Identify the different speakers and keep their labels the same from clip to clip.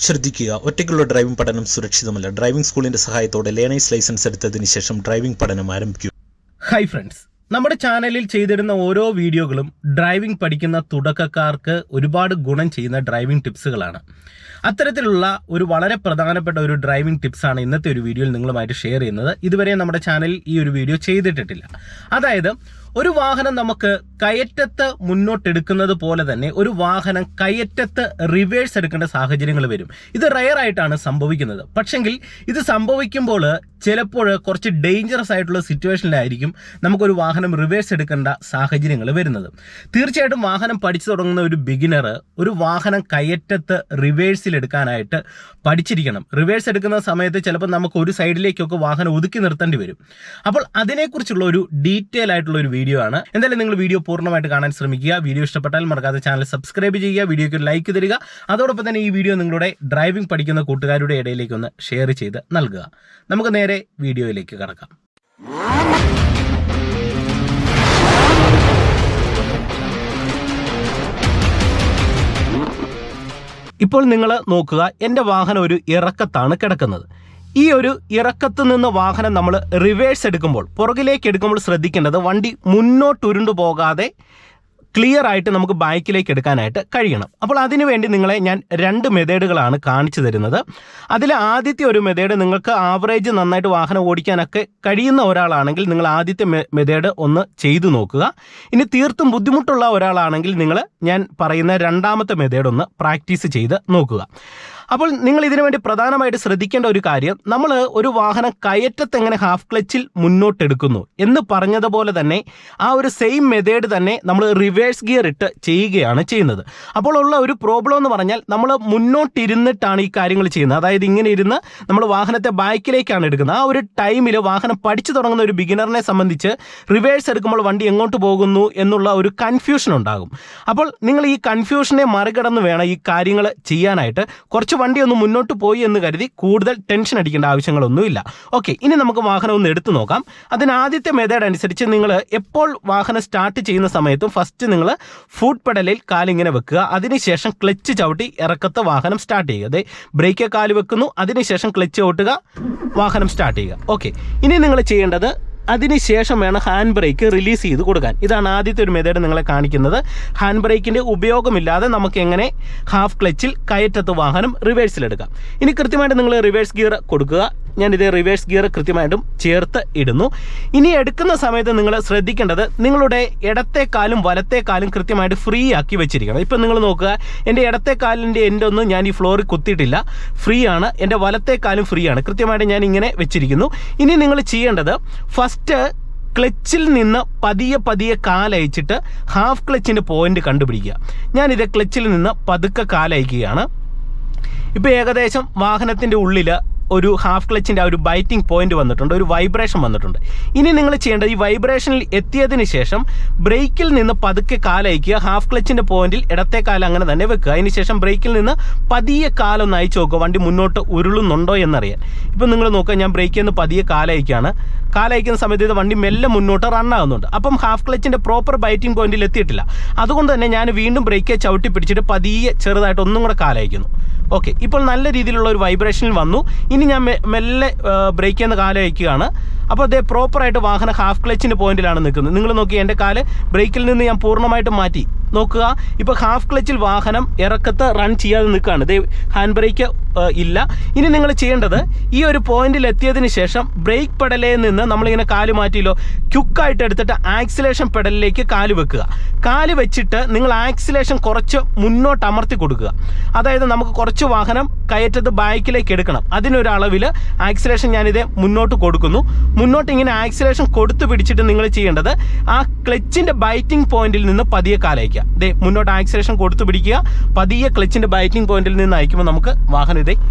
Speaker 1: ശ്രദ്ധിക്കുക, ഒറ്റയ്ക്കുള്ള ഡ്രൈവിംഗ് പഠനം സുരക്ഷിതമല്ല. ഡ്രൈവിംഗ് സ്കൂളിന്റെ സഹായത്തോടെ ലേണേഴ്സ് ലൈസൻസ് എടുത്തതിന് ശേഷം ഡ്രൈവിംഗ് പഠനം ആരംഭിക്കൂ.
Speaker 2: ഹായ് ഫ്രണ്ട്സ്, നമ്മുടെ ചാനലിൽ ചെയ്തിരുന്ന ഓരോ വീഡിയോകളും ഡ്രൈവിംഗ് പഠിക്കുന്ന തുടക്കക്കാർക്ക് ഒരുപാട് ഗുണം ചെയ്യുന്ന ഡ്രൈവിംഗ് ടിപ്സുകളാണ്. അത്തരത്തിലുള്ള ഒരു വളരെ പ്രധാനപ്പെട്ട ഒരു ഡ്രൈവിംഗ് ടിപ്സാണ് ഇന്നത്തെ ഒരു വീഡിയോയിൽ നിങ്ങളുമായിട്ട് ഷെയർ ചെയ്യുന്നത്. ഇതുവരെ നമ്മുടെ ചാനലിൽ ഈ ഒരു വീഡിയോ ചെയ്തിട്ടില്ല. അതായത് ഒരു വാഹനം നമുക്ക് കയറ്റത്ത് മുന്നോട്ടെടുക്കുന്നത് പോലെ തന്നെ ഒരു വാഹനം കയറ്റത്ത് റിവേഴ്സ് എടുക്കേണ്ട സാഹചര്യങ്ങൾ വരും. ഇത് റെയർ ആയിട്ടാണ് സംഭവിക്കുന്നത്. പക്ഷെങ്കിൽ ഇത് സംഭവിക്കുമ്പോൾ ചിലപ്പോൾ കുറച്ച് ഡേഞ്ചറസ് ആയിട്ടുള്ള സിറ്റുവേഷനിലായിരിക്കും നമുക്കൊരു വാഹനം റിവേഴ്സ് എടുക്കേണ്ട സാഹചര്യങ്ങൾ വരുന്നത്. തീർച്ചയായിട്ടും വാഹനം പഠിച്ചു തുടങ്ങുന്ന ഒരു ബിഗിനർ ഒരു വാഹനം കയറ്റത്ത് റിവേഴ്സിൽ എടുക്കാനായിട്ട് പഠിച്ചിരിക്കണം. റിവേഴ്സ് എടുക്കുന്ന സമയത്ത് ചിലപ്പോൾ നമുക്ക് ഒരു സൈഡിലേക്കൊക്കെ വാഹനം ഒതുക്കി നിർത്തേണ്ടി വരും. അപ്പോൾ അതിനെക്കുറിച്ചുള്ള ഒരു ഡീറ്റെയിൽ ആയിട്ടുള്ള ഒരു വീഡിയോ ആണ്. എന്തായാലും നിങ്ങൾ വീഡിയോ പൂർണ്ണമായിട്ട് കാണാൻ ശ്രമിക്കുക. വീഡിയോ ഇഷ്ടപ്പെട്ടാൽ മറക്കാതെ ചാനൽ സബ്സ്ക്രൈബ് ചെയ്യുക, വീഡിയോയ്ക്ക് ഒരു ലൈക്ക് തരിക. അതോടൊപ്പം തന്നെ ഈ വീഡിയോ നിങ്ങളുടെ ഡ്രൈവിംഗ് പഠിക്കുന്ന കൂട്ടുകാരുടെ ഇടയിലേക്ക് ഒന്ന് ഷെയർ ചെയ്ത് നൽകുക. നമുക്ക് നേരെ വീഡിയോയിലേക്ക് കടക്കാം. ഇപ്പോൾ നിങ്ങൾ നോക്കുക, എൻ്റെ വാഹനം ഒരു ഇറക്കത്താണ് കിടക്കുന്നത്. ഈ ഒരു ഇറക്കത്ത് നിന്ന് വാഹനം നമ്മൾ റിവേഴ്സ് എടുക്കുമ്പോൾ, പുറകിലേക്ക് എടുക്കുമ്പോൾ ശ്രദ്ധിക്കേണ്ടത് വണ്ടി മുന്നോട്ട് ഉരുണ്ടു പോകാതെ ക്ലിയർ ആയിട്ട് നമുക്ക് ബാക്കിലേക്ക് എടുക്കാനായിട്ട് കഴിയണം. അപ്പോൾ അതിനുവേണ്ടി നിങ്ങളെ ഞാൻ 2 മെത്തേഡുകളാണ് കാണിച്ചു തരുന്നത്. അതിൽ ആദ്യത്തെ ഒരു മെത്തേഡ്, നിങ്ങൾക്ക് ആവറേജ് നന്നായിട്ട് വാഹനം ഓടിക്കാനൊക്കെ കഴിയുന്ന ഒരാളാണെങ്കിൽ നിങ്ങൾ ആദ്യത്തെ മെത്തേഡ് ഒന്ന് ചെയ്തു നോക്കുക. ഇനി തീർത്തും ബുദ്ധിമുട്ടുള്ള ഒരാളാണെങ്കിൽ ഞാൻ പറയുന്ന രണ്ടാമത്തെ മെത്തേഡ് ഒന്ന് പ്രാക്ടീസ് ചെയ്ത് നോക്കുക. അപ്പോൾ നിങ്ങൾ ഇതിനു വേണ്ടി പ്രധാനമായിട്ട് ശ്രദ്ധിക്കേണ്ട ഒരു കാര്യം, നമ്മൾ ഒരു വാഹനം കയറ്റത്ത് എങ്ങനെ ഹാഫ് ക്ലച്ചിൽ മുന്നോട്ടെടുക്കുന്നു എന്ന് പറഞ്ഞതുപോലെ തന്നെ ആ ഒരു സെയിം മെത്തേഡ് തന്നെ നമ്മൾ റിവേഴ്സ് ഗിയർ ഇട്ട് ചെയ്യുകയാണ് ചെയ്യുന്നത്. അപ്പോൾ ഉള്ള ഒരു പ്രോബ്ലം എന്ന് പറഞ്ഞാൽ, നമ്മൾ മുന്നോട്ടിരുന്നിട്ടാണ് ഈ കാര്യങ്ങൾ ചെയ്യുന്നത്. അതായത് ഇങ്ങനെ ഇരുന്ന് നമ്മൾ വാഹനത്തെ ബാക്കിലേക്കാണ് എടുക്കുന്നത്. ആ ഒരു ടൈമിൽ വാഹനം പഠിച്ചു തുടങ്ങുന്ന ഒരു ബിഗിനറിനെ സംബന്ധിച്ച് റിവേഴ്സ് എടുക്കുമ്പോൾ വണ്ടി എങ്ങോട്ട് പോകുന്നു എന്നുള്ള ഒരു കൺഫ്യൂഷൻ ഉണ്ടാകും. അപ്പോൾ നിങ്ങൾ ഈ കൺഫ്യൂഷനെ മറികടന്ന് വേണം ഈ കാര്യങ്ങൾ ചെയ്യാനായിട്ട്. കുറച്ച് വണ്ടി ഒന്ന് മുന്നോട്ട് പോയി എന്ന് കരുതി കൂടുതൽ ടെൻഷൻ അടിക്കേണ്ട ആവശ്യങ്ങളൊന്നുമില്ല. ഓക്കെ, ഇനി നമുക്ക് വാഹനം ഒന്ന് എടുത്തു നോക്കാം. അതിന് ആദ്യത്തെ മെത്തേഡ് അനുസരിച്ച് നിങ്ങൾ എപ്പോൾ വാഹനം സ്റ്റാർട്ട് ചെയ്യുന്ന സമയത്തും ഫസ്റ്റ് നിങ്ങൾ ഫുഡ് പെഡലിൽ കാലിങ്ങനെ വെക്കുക. അതിനുശേഷം ക്ലച്ച് ചവിട്ടി ഇറക്കത്ത് വാഹനം സ്റ്റാർട്ട് ചെയ്യുക. അതെ, ബ്രേക്ക് കാല് വെക്കുന്നു, അതിനുശേഷം ക്ലച്ച് ചവിട്ടുക, വാഹനം സ്റ്റാർട്ട് ചെയ്യുക. ഓക്കെ, ഇനി നിങ്ങൾ ചെയ്യേണ്ടത് അതിനുശേഷം വേണം ഹാൻഡ് ബ്രേക്ക് റിലീസ് ചെയ്ത് കൊടുക്കാൻ. ഇതാണ് ആദ്യത്തെ ഒരു മെത്തേഡ് നിങ്ങളെ കാണിക്കുന്നത്. ഹാൻഡ് ബ്രേക്കിൻ്റെ ഉപയോഗമില്ലാതെ നമുക്ക് എങ്ങനെ ഹാഫ് ക്ലച്ചിൽ കയറ്റത്ത് വാഹനം റിവേഴ്സിലെടുക്കാം. ഇനി കൃത്യമായിട്ട് നിങ്ങൾ റിവേഴ്സ് ഗിയർ കൊടുക്കുക. ഞാനിത് റിവേഴ്സ് ഗിയർ കൃത്യമായിട്ടും ചേർത്ത് ഇടുന്നു. ഇനി എടുക്കുന്ന സമയത്ത് നിങ്ങൾ ശ്രദ്ധിക്കേണ്ടത്, നിങ്ങളുടെ ഇടത്തെ കാലും വലത്തെ കാലും കൃത്യമായിട്ട് ഫ്രീ ആക്കി വെച്ചിരിക്കണം. ഇപ്പം നിങ്ങൾ നോക്കുക, എൻ്റെ ഇടത്തെ കാലിൻ്റെ എൻ്റെ ഒന്നും ഞാൻ ഈ ഫ്ലോറിൽ കുത്തിയിട്ടില്ല, ഫ്രീ ആണ്. എൻ്റെ വലത്തെ കാലും ഫ്രീ ആണ്. കൃത്യമായിട്ട് ഞാൻ ഇങ്ങനെ വെച്ചിരിക്കുന്നു. ഇനി നിങ്ങൾ ചെയ്യേണ്ടത്, ഫസ്റ്റ് ക്ലച്ചിൽ നിന്ന് പതിയെ കാലയച്ചിട്ട് ഹാഫ് ക്ലച്ചിൻ്റെ പോയിന്റ് കണ്ടുപിടിക്കുക. ഞാനിത് ക്ലച്ചിൽ നിന്ന് പതുക്കെ കാലയക്കുകയാണ്. ഇപ്പോൾ ഏകദേശം വാഹനത്തിൻ്റെ ഉള്ളിൽ ഒരു ഹാഫ് ക്ലച്ചിൻ്റെ ആ ഒരു ബൈറ്റിംഗ് പോയിന്റ് വന്നിട്ടുണ്ട്, ഒരു വൈബ്രേഷൻ വന്നിട്ടുണ്ട്. ഇനി നിങ്ങൾ ചെയ്യേണ്ടത്, ഈ വൈബ്രേഷനിൽ എത്തിയതിന് ശേഷം ബ്രേക്കിൽ നിന്ന് പതുക്കെ കാലയക്കുക. ഹാഫ് ക്ലച്ചിൻ്റെ പോയിന്റിൽ ഇടത്തെ കാലം അങ്ങനെ തന്നെ വെക്കുക. അതിനുശേഷം ബ്രേക്കിൽ നിന്ന് പതിയെ കാലൊന്ന് അയച്ചു നോക്കുക, വണ്ടി മുന്നോട്ട് ഉരുളുന്നുണ്ടോ എന്നറിയാൻ. ഇപ്പം നിങ്ങൾ നോക്കുക, ഞാൻ ബ്രേക്കിൽ നിന്ന് പതിയെ കാലയക്കുകയാണ്. കാലയക്കുന്ന സമയത്ത് ഇത് വണ്ടി മെല്ലെ മുന്നോട്ട് റണ്ണാകുന്നുണ്ട്. അപ്പം ഹാഫ് ക്ലച്ചിൻ്റെ പ്രോപ്പർ ബൈറ്റിംഗ് പോയിന്റിൽ എത്തിയിട്ടില്ല. അതുകൊണ്ട് തന്നെ ഞാൻ വീണ്ടും ബ്രേക്ക് ചവിട്ടി പിടിച്ചിട്ട് പതിയെ ചെറുതായിട്ട് ഒന്നും കൂടെ കാലയക്കുന്നു. ഓക്കെ, ഇപ്പോൾ നല്ല രീതിയിലുള്ള ഒരു വൈബ്രേഷനിൽ വന്നു. ഇനി ഞാൻ മെല്ലെ ബ്രേക്ക് ചെയ്യുന്ന കാല് വയ്ക്കുകയാണ്. അപ്പോൾ അതേ പ്രോപ്പറായിട്ട് വാഹനം ഹാഫ് ക്ലച്ചിൻ്റെ പോയിന്റിലാണ് നിൽക്കുന്നത്. നിങ്ങൾ നോക്കി, എൻ്റെ കാല് ബ്രേക്കിൽ നിന്ന് ഞാൻ പൂർണ്ണമായിട്ടും മാറ്റി. നോക്കുക, ഇപ്പോൾ ഹാഫ് ക്ലച്ചിൽ വാഹനം ഇറക്കത്ത് റൺ ചെയ്യാതെ നിൽക്കുകയാണ്. ഇതേ ഹാൻഡ് ബ്രേക്ക് ഇല്ല. ഇനി നിങ്ങൾ ചെയ്യേണ്ടത്, ഈ ഒരു പോയിന്റിൽ എത്തിയതിന് ശേഷം ബ്രേക്ക് പെഡലിൽ നിന്ന് നമ്മളിങ്ങനെ കാല് മാറ്റിയല്ലോ, ക്യുക്കായിട്ട് എടുത്തിട്ട് ആക്സിലേഷൻ പെഡലിലേക്ക് കാല് വെക്കുക. കാല് വെച്ചിട്ട് നിങ്ങൾ ആക്സിലേഷൻ കുറച്ച് മുന്നോട്ട് അമർത്തി കൊടുക്കുക. അതായത് നമുക്ക് കുറച്ച് വാഹനം കയറ്റത്ത് ബാക്കിലേക്ക് എടുക്കണം. അതിനൊരളവിൽ ആക്സിലേഷൻ ഞാനിത് മുന്നോട്ട് കൊടുക്കുന്നു. മുന്നോട്ട് ഇങ്ങനെ ആക്സിലേഷൻ കൊടുത്തു പിടിച്ചിട്ട് നിങ്ങൾ ചെയ്യേണ്ടത്, ആ ക്ലച്ചിൻ്റെ ബൈറ്റിംഗ് പോയിന്റിൽ നിന്ന് പതിയെ കാലയക്കുക. മുന്നോട്ട് ആക്സിലേഷൻ കൊടുത്തു പിടിക്കുക, പതിയെ ക്ലച്ചിൻ്റെ ബൈറ്റിംഗ് പോയിന്റിൽ നിന്ന് അയക്കുമ്പോൾ നമുക്ക് വാഹനം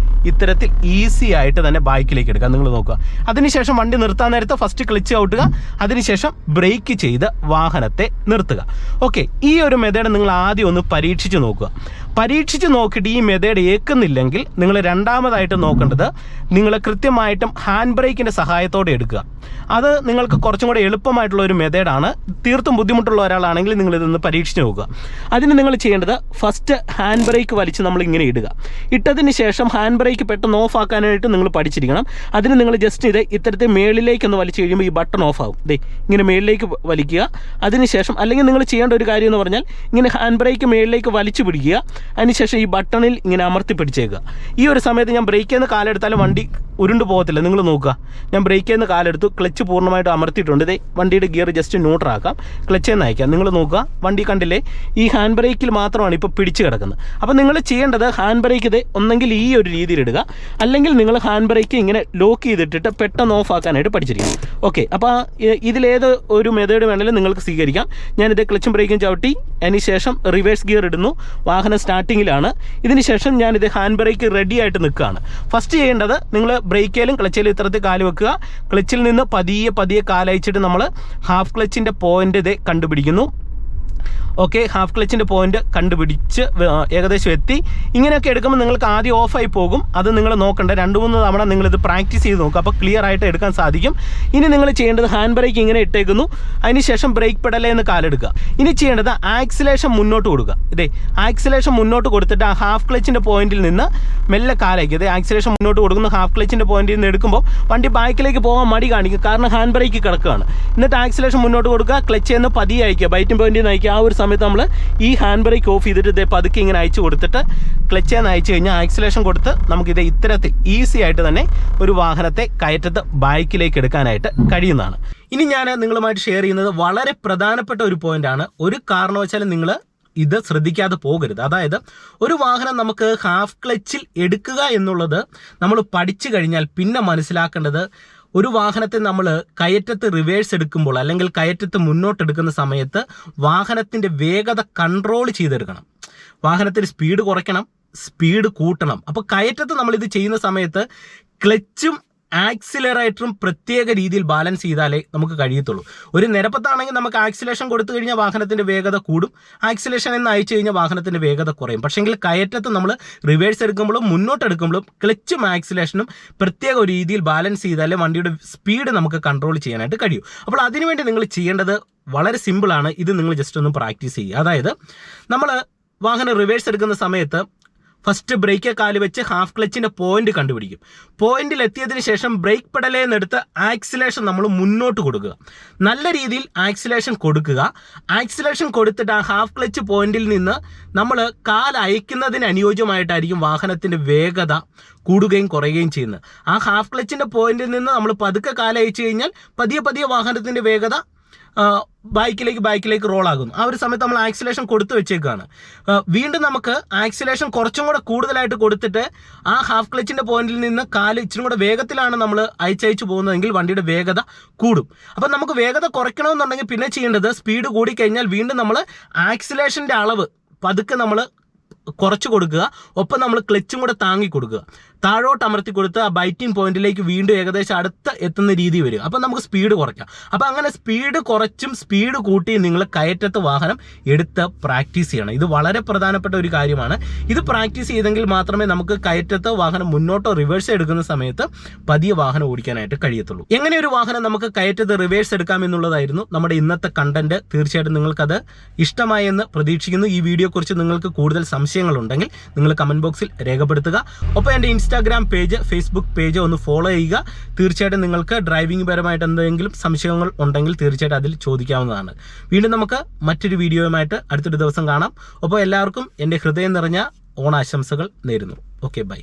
Speaker 2: ഇത്തരത്തിൽ ഈസി ആയിട്ട് തന്നെ ബൈക്കിലേക്ക് എടുക്കാം. നിങ്ങൾ നോക്കുക. അതിനുശേഷം വണ്ടി നിർത്താൻ നേരത്തെ ഫസ്റ്റ് ക്ലച്ച് ഔട്ടുക, അതിനുശേഷം ബ്രേക്ക് ചെയ്ത് വാഹനത്തെ നിർത്തുക. ഓക്കെ, ഈ ഒരു മെത്തേഡ് നിങ്ങൾ ആദ്യം ഒന്ന് പരീക്ഷിച്ച് നോക്കുക. പരീക്ഷിച്ച് നോക്കിയിട്ട് ഈ മെത്തേഡ് ഏൽക്കുന്നില്ലെങ്കിൽ നിങ്ങൾ രണ്ടാമതായിട്ട് നോക്കേണ്ടത് നിങ്ങൾ കൃത്യമായിട്ടും ഹാൻഡ് ബ്രേക്കിൻ്റെ സഹായത്തോടെ എടുക്കുക. അത് നിങ്ങൾക്ക് കുറച്ചും കൂടെ എളുപ്പമായിട്ടുള്ള ഒരു മെത്തേഡാണ്. തീർത്തും ബുദ്ധിമുട്ടുള്ള ഒരാളാണെങ്കിൽ നിങ്ങളിതൊന്ന് പരീക്ഷിച്ച് നോക്കുക. അതിന് നിങ്ങൾ ചെയ്യേണ്ടത് ഫസ്റ്റ് ഹാൻഡ് ബ്രേക്ക് വലിച്ച് നമ്മൾ ഇങ്ങനെ ഇടുക. ഇട്ടതിന് ശേഷം ഹാൻഡ് ബ്രേക്ക് പെട്ടെന്ന് ഓഫ് ആക്കാനായിട്ട് നിങ്ങൾ പഠിച്ചിരിക്കണം. അതിന് നിങ്ങൾ ജസ്റ്റ് ഇത്തരത്തിൽ മേളിലേക്കൊന്ന് വലിച്ചു കഴിയുമ്പോൾ ഈ ബട്ടൺ ഓഫ് ആകും. ഇങ്ങനെ മേളിലേക്ക് വലിക്കുക. അതിനുശേഷം അല്ലെങ്കിൽ നിങ്ങൾ ചെയ്യേണ്ട ഒരു കാര്യം എന്ന് പറഞ്ഞാൽ ഇങ്ങനെ ഹാൻഡ് ബ്രേക്ക് മേളിലേക്ക് വലിച്ചു പിടിക്കുക. അതിനുശേഷം ഈ ബട്ടണിൽ ഇങ്ങനെ അമർത്തി പിടിച്ചേക്കുക. ഈ ഒരു സമയത്ത് ഞാൻ ബ്രേക്കിൽ നിന്ന് കാലെടുത്താലും വണ്ടി ഉരുണ്ടു പോകത്തില്ല. നിങ്ങൾ നോക്കുക, ഞാൻ ബ്രേക്കിൽ നിന്ന് കാലെടുത്തു, ക്ലച്ച് പൂർണ്ണമായിട്ട് അമർത്തിയിട്ടുണ്ട്. വണ്ടിയുടെ ഗിയർ ജസ്റ്റ് ന്യൂട്രാക്കാം, ക്ലച്ചിൽ നിന്ന് അയക്കാം. നിങ്ങൾ നോക്കുക, വണ്ടി കണ്ടില്ലേ, ഈ ഹാൻഡ് ബ്രേക്കിൽ മാത്രമാണ് ഇപ്പോൾ പിടിച്ച് കിടക്കുന്നത്. അപ്പോൾ നിങ്ങൾ ചെയ്യേണ്ടത് ഹാൻഡ് ബ്രേക്ക് ഒന്നെങ്കിൽ ഈ ഒരു രീതിയിൽ ഇടുക, അല്ലെങ്കിൽ നിങ്ങൾ ഹാൻഡ് ബ്രേക്ക് ഇങ്ങനെ ലോക്ക് ചെയ്തിട്ടിട്ട് പെട്ടെന്ന് ഓഫ് ആക്കാനായിട്ട് പഠിച്ചിരിക്കും. ഓക്കെ, അപ്പോൾ ഇതിലേത് ഒരു മെത്തേഡ് വേണമെങ്കിലും നിങ്ങൾക്ക് സ്വീകരിക്കാം. ഞാനിത് ക്ലച്ചും ബ്രേക്കും ചവിട്ടി അതിനുശേഷം റിവേഴ്സ് ഗിയർ ഇടുന്നു, വാഹനം സ്റ്റാർട്ടിങ്ങിലാണ്. ഇതിനുശേഷം ഞാനിത് ഹാൻഡ് ബ്രേക്ക് റെഡി ആയിട്ട് നിൽക്കുകയാണ്. ഫസ്റ്റ് ചെയ്യേണ്ടത് നിങ്ങൾ ബ്രേക്കിലും ക്ലച്ചിലും ഇത്തരത്തിൽ കാല് വെക്കുക. ക്ലച്ചിൽ നിന്ന് പതിയെ കാലയച്ചിട്ട് നമ്മൾ ഹാഫ് ക്ലച്ചിൻ്റെ പോയിൻ്റ് കണ്ടുപിടിക്കുന്നു. ഓക്കെ, ഹാഫ് ക്ലച്ചിൻ്റെ പോയിന്റ് കണ്ടുപിടിച്ച് ഏകദേശം എത്തി. ഇങ്ങനെയൊക്കെ എടുക്കുമ്പോൾ നിങ്ങൾക്ക് ആദ്യം ഓഫായി പോകും. അത് നിങ്ങൾ നോക്കണ്ട, 2-3 തവണ നിങ്ങളിത് പ്രാക്ടീസ് ചെയ്ത് നോക്കുക. അപ്പോൾ ക്ലിയർ ആയിട്ട് എടുക്കാൻ സാധിക്കും. ഇനി നിങ്ങൾ ചെയ്യേണ്ടത് ഹാൻഡ് ബ്രേക്ക് ഇങ്ങനെ ഇട്ടേക്കുന്നു, അതിനുശേഷം ബ്രേക്ക് പെഡലേന്ന് കാലെടുക്കുക. ഇനി ചെയ്യേണ്ടത് ആക്സിലേഷൻ മുന്നോട്ട് കൊടുക്കുക. ആക്സിലേഷൻ മുന്നോട്ട് കൊടുത്തിട്ട് ആ ഹാഫ് ക്ലച്ചിൻ്റെ പോയിന്റിൽ നിന്ന് മെല്ലെ കാലയ്ക്ക് ആക്സിലേഷൻ മുന്നോട്ട് കൊടുക്കുന്നു. ഹാഫ് ക്ലച്ചിൻ്റെ പോയിന്റിൽ നിന്ന് എടുക്കുമ്പോൾ വണ്ടി ബാക്കിലേക്ക് പോകാൻ മടി കാണിക്കും, കാരണം ഹാൻഡ് ബ്രേക്ക് കിടക്കുകയാണ്. എന്നിട്ട് ആക്സിലേഷൻ മുന്നോട്ട് കൊടുക്കുക, ക്ലച്ചിൽ നിന്ന് പതിയെ അയക്കുക, ബൈറ്റിംഗ് പോയിന്റിൽ നിന്ന് അയക്കുക. ആ ഒരു സമയത്ത് നമ്മൾ ഈ ഹാൻഡ് ബ്രേക്ക് ഓഫ് ചെയ്തിട്ട് പതുക്കെ ഇങ്ങനെ അയച്ചു കൊടുത്തിട്ട് ക്ലച്ചിൽ നിന്ന് അയച്ചു കഴിഞ്ഞാൽ ആക്സിലേഷൻ കൊടുത്ത് നമുക്കിത് ഇത്തരത്തിൽ ഈസി ആയിട്ട് തന്നെ ഒരു വാഹനത്തെ കയറ്റത്ത് ബൈക്കിലേക്ക് എടുക്കാനായിട്ട് കഴിയുന്നതാണ്. ഇനി ഞാൻ നിങ്ങളുമായിട്ട് ഷെയർ ചെയ്യുന്നത് വളരെ പ്രധാനപ്പെട്ട ഒരു പോയിന്റാണ്. ഒരു കാരണവശാലും നിങ്ങൾ ഇത് ശ്രദ്ധിക്കാതെ പോകരുത്. അതായത് ഒരു വാഹനം നമുക്ക് ഹാഫ് ക്ലച്ചിൽ എടുക്കുക എന്നുള്ളത് നമ്മൾ പഠിച്ചു കഴിഞ്ഞാൽ പിന്നെ മനസ്സിലാക്കേണ്ടത്, ഒരു വാഹനത്തെ നമ്മൾ കയറ്റത്ത് റിവേഴ്സ് എടുക്കുമ്പോൾ അല്ലെങ്കിൽ കയറ്റത്ത് മുന്നോട്ടെടുക്കുന്ന സമയത്ത് വാഹനത്തിൻ്റെ വേഗത കൺട്രോൾ ചെയ്തെടുക്കണം. വാഹനത്തിൽ സ്പീഡ് കുറയ്ക്കണം, സ്പീഡ് കൂട്ടണം. അപ്പോൾ കയറ്റത്ത് നമ്മളിത് ചെയ്യുന്ന സമയത്ത് ക്ലച്ചും ആക്സിലറേറ്ററും പ്രത്യേക രീതിയിൽ ബാലൻസ് ചെയ്താലേ നമുക്ക് കഴിയത്തുള്ളൂ. ഒരു നിരപ്പത്താണെങ്കിൽ നമുക്ക് ആക്സിലേഷൻ കൊടുത്തു കഴിഞ്ഞാൽ വാഹനത്തിൻ്റെ വേഗത കൂടും, ആക്സിലേഷൻ എന്ന് അയച്ചു കഴിഞ്ഞാൽ വാഹനത്തിൻ്റെ വേഗത കുറയും. പക്ഷേങ്കിൽ കയറ്റത്ത് നമ്മൾ റിവേഴ്സ് എടുക്കുമ്പോഴും മുന്നോട്ടെടുക്കുമ്പോഴും ക്ലച്ചും ആക്സിലേഷനും പ്രത്യേക ഒരു രീതിയിൽ ബാലൻസ് ചെയ്താലേ വണ്ടിയുടെ സ്പീഡ് നമുക്ക് കൺട്രോൾ ചെയ്യാനായിട്ട് കഴിയും. അപ്പോൾ അതിനുവേണ്ടി നിങ്ങൾ ചെയ്യേണ്ടത് വളരെ സിമ്പിളാണ്. ഇത് നിങ്ങൾ ജസ്റ്റ് ഒന്ന് പ്രാക്ടീസ് ചെയ്യുക. അതായത് നമ്മൾ വാഹനം റിവേഴ്സ് എടുക്കുന്ന സമയത്ത് ഫസ്റ്റ് ബ്രേക്ക് കാല് വെച്ച് ഹാഫ് ക്ലച്ചിൻ്റെ പോയിന്റ് കണ്ടുപിടിക്കും. പോയിന്റിൽ എത്തിയതിന് ശേഷം ബ്രേക്ക് പെഡലേന്നെടുത്ത് ആക്സിലേഷൻ നമ്മൾ മുന്നോട്ട് കൊടുക്കുക. നല്ല രീതിയിൽ ആക്സിലേഷൻ കൊടുക്കുക. ആക്സിലേഷൻ കൊടുത്തിട്ട് ആ ഹാഫ് ക്ലച്ച് പോയിന്റിൽ നിന്ന് നമ്മൾ കാൽ അയക്കുന്നതിന് അനുയോജ്യമായിട്ടായിരിക്കും വാഹനത്തിൻ്റെ വേഗത കൂടുകയും കുറയുകയും ചെയ്യുന്നത്. ആ ഹാഫ് ക്ലച്ചിൻ്റെ പോയിന്റിൽ നിന്ന് നമ്മൾ പതുക്കെ കാലയച്ചു കഴിഞ്ഞാൽ പതിയെ വാഹനത്തിൻ്റെ വേഗത ബാക്കിലേക്ക് റോളാകുന്നു. ആ ഒരു സമയത്ത് നമ്മൾ ആക്സിലേഷൻ കൊടുത്തു വെച്ചേക്കാണ്. വീണ്ടും നമുക്ക് ആക്സിലേഷൻ കുറച്ചും കൂടെ കൂടുതലായിട്ട് കൊടുത്തിട്ട് ആ ഹാഫ് ക്ലച്ചിൻ്റെ പോയിന്റിൽ നിന്ന് കാല് ഇച്ചിരി കൂടെ വേഗത്തിലാണ് നമ്മൾ അയച്ചയച്ചു പോകുന്നതെങ്കിൽ വണ്ടിയുടെ വേഗത കൂടും. അപ്പം നമുക്ക് വേഗത കുറയ്ക്കണമെന്നുണ്ടെങ്കിൽ പിന്നെ ചെയ്യേണ്ടത്, സ്പീഡ് കൂടിക്കഴിഞ്ഞാൽ വീണ്ടും നമ്മൾ ആക്സിലേഷൻ്റെ അളവ് പതുക്കെ നമ്മൾ കുറച്ച് കൊടുക്കുക. ഒപ്പം നമ്മൾ ക്ലച്ചും കൂടെ താങ്ങി കൊടുക്കുക. താഴോട്ട് അമർത്തി കൊടുത്ത് ആ ബൈറ്റിംഗ് പോയിന്റിലേക്ക് വീണ്ടും ഏകദേശം അടുത്ത് എത്തുന്ന രീതി വരും. അപ്പം നമുക്ക് സ്പീഡ് കുറയ്ക്കാം. അപ്പം അങ്ങനെ സ്പീഡ് കുറച്ചും സ്പീഡ് കൂട്ടിയും നിങ്ങൾ കയറ്റത്ത് വാഹനം എടുത്ത് പ്രാക്ടീസ് ചെയ്യണം. ഇത് വളരെ പ്രധാനപ്പെട്ട ഒരു കാര്യമാണ്. ഇത് പ്രാക്ടീസ് ചെയ്തെങ്കിൽ മാത്രമേ നമുക്ക് കയറ്റത്ത് വാഹനം മുന്നോട്ടോ റിവേഴ്സ് എടുക്കുന്ന സമയത്ത് പതിയെ വാഹനം ഓടിക്കാനായിട്ട് കഴിയത്തുള്ളൂ. എങ്ങനെ ഒരു വാഹനം നമുക്ക് കയറ്റത്ത് റിവേഴ്സ് എടുക്കാം എന്നുള്ളതായിരുന്നു നമ്മുടെ ഇന്നത്തെ കണ്ടന്റ്. തീർച്ചയായിട്ടും നിങ്ങൾക്കത് ഇഷ്ടമായെന്ന് പ്രതീക്ഷിക്കുന്നു. ഈ വീഡിയോയെക്കുറിച്ച് നിങ്ങൾക്ക് കൂടുതൽ സംശയങ്ങളുണ്ടെങ്കിൽ നിങ്ങൾ കമന്റ് ബോക്സിൽ രേഖപ്പെടുത്തുക. ഒപ്പം എൻ്റെ ഇൻസ്റ്റാഗ്രാം പേജ്, ഫേസ്ബുക്ക് പേജ് ഒന്ന് ഫോളോ ചെയ്യുക. തീർച്ചയായിട്ടും നിങ്ങൾക്ക് ഡ്രൈവിംഗ് പരമായിട്ട് എന്തെങ്കിലും സംശയങ്ങൾ ഉണ്ടെങ്കിൽ തീർച്ചയായിട്ടും അതിൽ ചോദിക്കാവുന്നതാണ്. വീണ്ടും നമുക്ക് മറ്റൊരു വീഡിയോയുമായിട്ട് അടുത്തൊരു ദിവസം കാണാം. അപ്പോൾ എല്ലാവർക്കും എൻ്റെ ഹൃദയം നിറഞ്ഞ ഓണാശംസകൾ നേരുന്നു. Okay, by.